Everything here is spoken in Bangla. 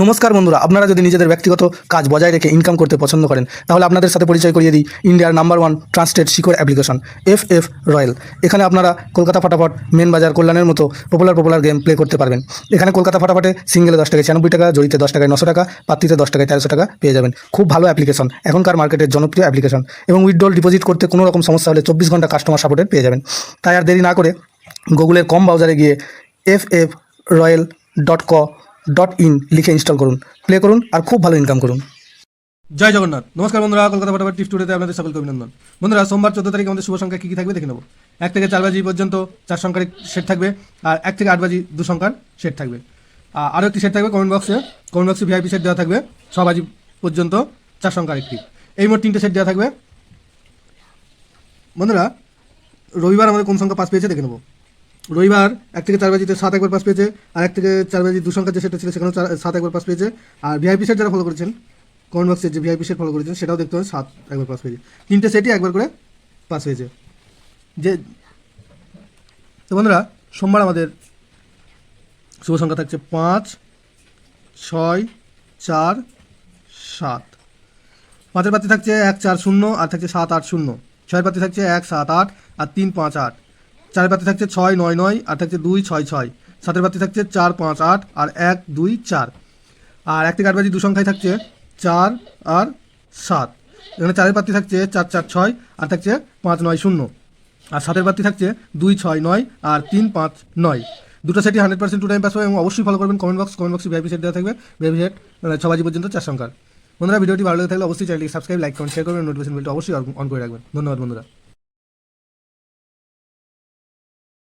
নমস্কার বন্ধুরা, আপনারা যদি নিজেদের ব্যক্তিগত কাজ বজায় রেখে ইনকাম করতে পছন্দ করেন তাহলে আপনাদের সাথে পরিচয় করিয়ে দিই ইন্ডিয়ার number 1 trusted secure application FF royal. এখানে আপনারা কলকাতা ফাটাফাট, মেন বাজার, কল্যাণের মতো পপুলার গেম প্লে করতে পারবেন। এখানে কলকাতা ফাটাফাটে সিঙ্গেলে 10 টাকায় 96 টাকা, জড়িতে 10 টাকায় 900 টাকা, পাত্রিতে 10 টাকায় 1300 টাকা পেয়ে যাবেন। খুব ভালো অ্যাপ্লিকেশন, এখনকার মার্কেটের জনপ্রিয় অ্যাপ্লিকেশন এবং উইথড্রল ডিপোজিট করতে কোনো রকম সমস্যা হলে 24 ঘন্টা কাস্টমার সাপোর্টের পেয়ে যাবেন। তাই আর দেরি না করে গুগলের কম ব্রাউজারে গিয়ে ffroyal.co.in লিখে ইনস্টল করুন, প্লে করুন আর খুব ভালো ইনকাম করুন। জয় জগন্নাথ। নমস্কার বন্ধুরা, কলকাতা ফাটাফাট টিপস টুডেতে আপনাদের সকলকে অভিনন্দন। বন্ধুরা, সোমবার 14 তারিখ আমাদের শুভ সংখ্যা কী কী থাকবে দেখে নেব। 1 থেকে 4 বাজি পর্যন্ত 4 সংখ্যার সেট থাকবে, আর 1 থেকে 8 বাজি 2 সংখ্যার সেট থাকবে। আরও একটি সেট থাকবে কমেন্ট বক্সে ভিআইপি সেট দেওয়া থাকবে 6 বাজি পর্যন্ত 4 সংখ্যার একটি। এই মোট 3টে সেট দেওয়া থাকবে। বন্ধুরা, রবিবার আমাদের কোন সংখ্যা পাস পেয়েছে দেখে নেব। রবিবার 1 থেকে 4 বাজিতে 7 একবার পাস পেয়েছে, আর 1 থেকে 4 বাজি 2 সংখ্যার যে সেটটা ছিল সেখানেও 7 একবার পাস পেয়েছে। আর ভিআইপি সেট যারা ফলো করেছেন, কমেন্ট বক্সে যে ভিআইপি সেট ফলো করেছেন সেটাও দেখতে হবে 7 একবার পাস পেয়েছে। 3টে সেটই একবার করে পাস হয়েছে। তো বন্ধুরা, সোমবার আমাদের শুভ সংখ্যা থাকছে 5, 6, 4, 7। 5-এর পাতি থাকছে 1, 4, 0 আর থাকছে 7, 8, 0। 6-এর পাতি থাকছে 1, 7, 8 আর 3, 5, 8। 4-এর পাতি থাকছে 6, 9, 9 আর থাকছে 2, 6, 6। 7-এর পাতি থাকছে 4, 5, 8 আর 1, 2, 4। আর 1 থেকে 8 বাজি 2 সংখ্যায় থাকছে 4 আর 7। এখানে 4-এর পাতি থাকছে 4, 4, 6 আর থাকছে 5, 9, 0। আর 7-এর পাতি থাকছে 2, 6, 9 আর 3, 5, 9। দুটো সেটই 100% টু টাইম পাস হবে এবং অবশ্যই ফলো করবেন কমেন্ট বক্সে ভিআইপি সেট দেওয়া থাকবে। ভিআইপি সেট 6 বাজি পর্যন্ত 4 সংখ্যার। বন্ধুরা, ভিডিওটি ভালো লেগে থাকলে অবশ্যই চ্যানেলটি সাবস্ক্রাইব, লাইক, কমেন্ট, শেয়ার করবেন, নোটিফিকেশন বেলটা অবশ্যই অন করে রাখবেন। ধন্যবাদ বন্ধুরা।